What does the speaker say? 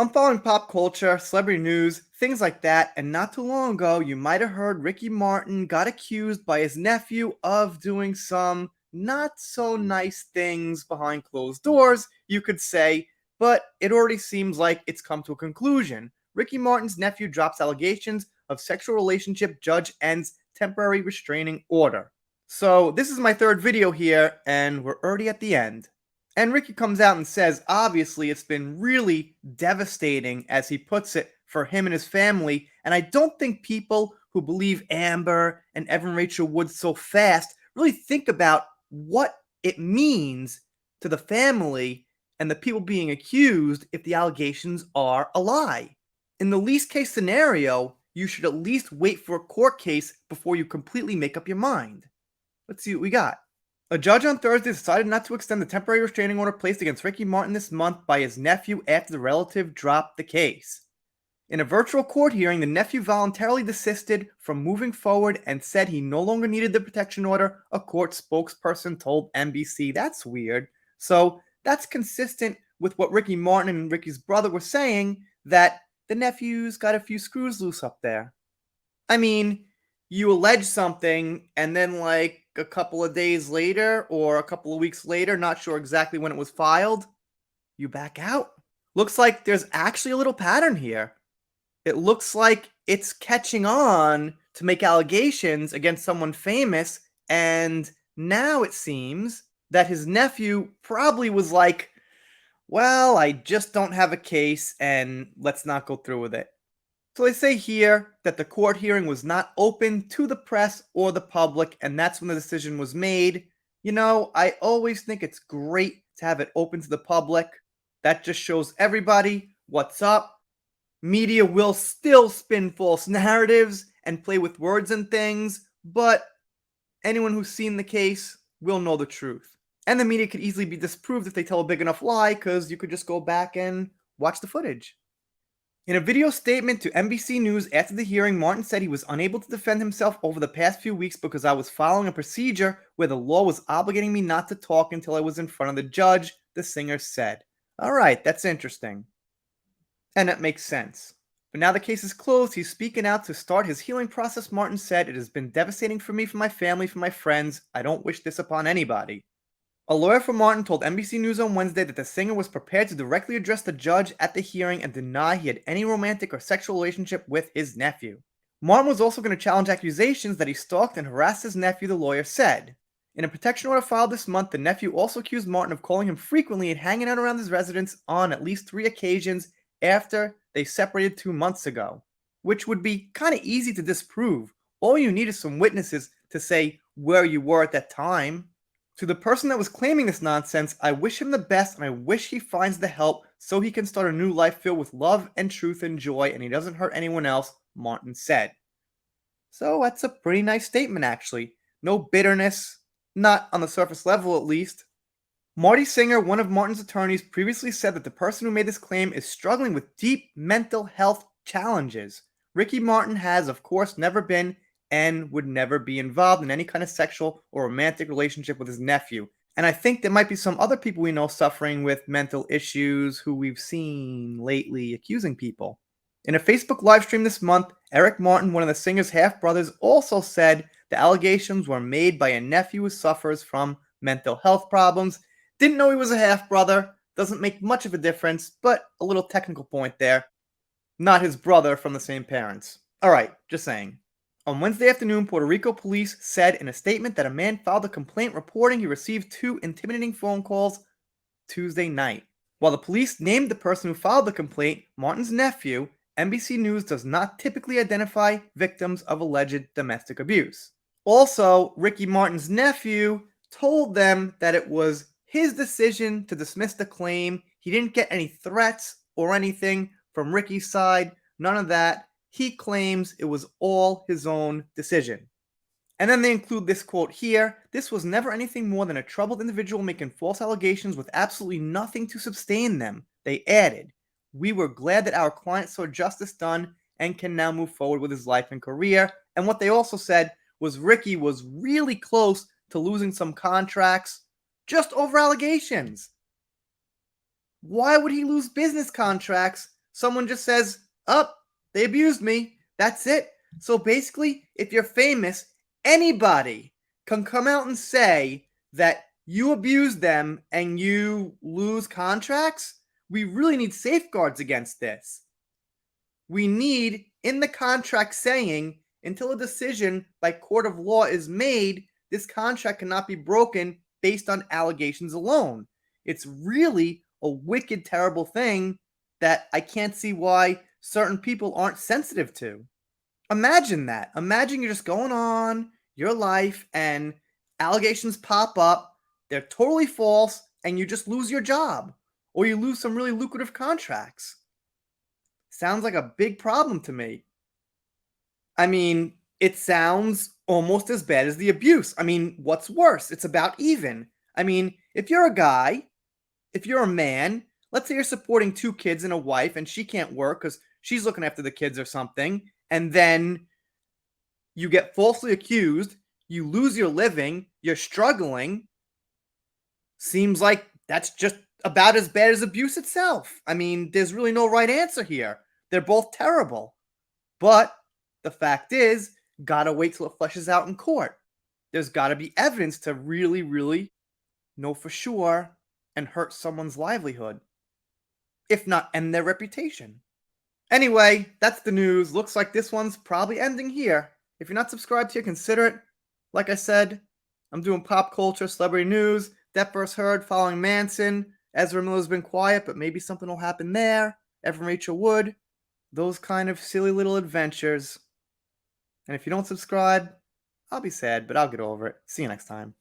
I'm following pop culture, celebrity news, things like that, and not too long ago, you might have heard Ricky Martin got accused by his nephew of doing some not so nice things behind closed doors, you could say, but it already seems like it's come to a conclusion. Ricky Martin's nephew drops allegations of sexual relationship, judge ends temporary restraining order. So, this is my third video here, and we're already at the end. And Ricky comes out and says, obviously, it's been really devastating, as he puts it, for him and his family. And I don't think people who believe Amber and Evan Rachel Wood so fast really think about what it means to the family and the people being accused if the allegations are a lie. In the least case scenario, you should at least wait for a court case before you completely make up your mind. Let's see what we got. A judge on Thursday decided not to extend the temporary restraining order placed against Ricky Martin this month by his nephew after the relative dropped the case. In a virtual court hearing, the nephew voluntarily desisted from moving forward and said he no longer needed the protection order, a court spokesperson told NBC. That's weird. So that's consistent with what Ricky Martin and Ricky's brother were saying, that the nephew's got a few screws loose up there. I mean, you allege something, and then like a couple of days later or a couple of weeks later, not sure exactly when it was filed, you back out. Looks like there's actually a little pattern here. It looks like it's catching on to make allegations against someone famous, and now it seems that his nephew probably was like, well, I just don't have a case, and let's not go through with it. So they say here that the court hearing was not open to the press or the public, and that's when the decision was made. You know, I always think it's great to have it open to the public. That just shows everybody what's up. Media will still spin false narratives and play with words and things, but anyone who's seen the case will know the truth. And the media could easily be disproved if they tell a big enough lie, because you could just go back and watch the footage. In a video statement to NBC News after the hearing, Martin said he was unable to defend himself over the past few weeks because I was following a procedure where the law was obligating me not to talk until I was in front of the judge, the singer said. Alright, that's interesting. And that makes sense. But now the case is closed, he's speaking out to start his healing process. Martin said, "It has been devastating for me, for my family, for my friends. I don't wish this upon anybody." A lawyer for Martin told NBC News on Wednesday that the singer was prepared to directly address the judge at the hearing and deny he had any romantic or sexual relationship with his nephew. Martin was also going to challenge accusations that he stalked and harassed his nephew, the lawyer said. In a protection order filed this month, the nephew also accused Martin of calling him frequently and hanging out around his residence on at least 3 occasions after they separated 2 months ago, which would be kind of easy to disprove. All you need is some witnesses to say where you were at that time. To the person that was claiming this nonsense, I wish him the best and I wish he finds the help so he can start a new life filled with love and truth and joy and he doesn't hurt anyone else, Martin said. So that's a pretty nice statement, actually. No bitterness, not on the surface level at least. Marty Singer, one of Martin's attorneys, previously said that the person who made this claim is struggling with deep mental health challenges. Ricky Martin has, of course, never been and would never be involved in any kind of sexual or romantic relationship with his nephew. And I think there might be some other people we know suffering with mental issues who we've seen lately accusing people. In a Facebook live stream this month, Eric Martin, one of the singer's half-brothers, also said the allegations were made by a nephew who suffers from mental health problems. Didn't know he was a half-brother. Doesn't make much of a difference, but a little technical point there. Not his brother from the same parents. Alright, just saying. On Wednesday afternoon, Puerto Rico police said in a statement that a man filed a complaint reporting he received 2 intimidating phone calls Tuesday night. While the police named the person who filed the complaint Martin's nephew, NBC News does not typically identify victims of alleged domestic abuse. Also, Ricky Martin's nephew told them that it was his decision to dismiss the claim. He didn't get any threats or anything from Ricky's side, none of that. He claims it was all his own decision. And then they include this quote here: "This was never anything more than a troubled individual making false allegations with absolutely nothing to sustain them." They added, "We were glad that our client saw justice done and can now move forward with his life and career." And what they also said was Ricky was really close to losing some contracts just over allegations. Why would he lose business contracts Someone just says, "Up, they abused me." That's it. So basically, if you're famous, anybody can come out and say that you abuse them and you lose contracts. We really need safeguards against this. We need in the contract saying until a decision by court of law is made, this contract cannot be broken based on allegations alone. It's really a wicked, terrible thing that I can't see why certain people aren't sensitive to. Imagine that. Imagine you're just going on your life and allegations pop up, they're totally false, and you just lose your job or you lose some really lucrative contracts. Sounds like a big problem to me. I mean, it sounds almost as bad as the abuse. I mean, what's worse? It's about even. I mean, if you're a guy, if you're a man, let's say you're supporting two kids and a wife, and she can't work because she's looking after the kids or something, and then you get falsely accused, you lose your living, you're struggling. Seems like that's just about as bad as abuse itself. I mean, there's really no right answer here. They're both terrible. But the fact is, gotta wait till it fleshes out in court. There's gotta be evidence to really, really know for sure and hurt someone's livelihood, if not end their reputation. Anyway, that's the news. Looks like this one's probably ending here. If you're not subscribed here, consider it. Like I said, I'm doing pop culture, celebrity news, Death vs. Heard, following Manson. Ezra Miller's been quiet, but maybe something will happen there. Evan Rachel Wood. Those kind of silly little adventures. And if you don't subscribe, I'll be sad, but I'll get over it. See you next time.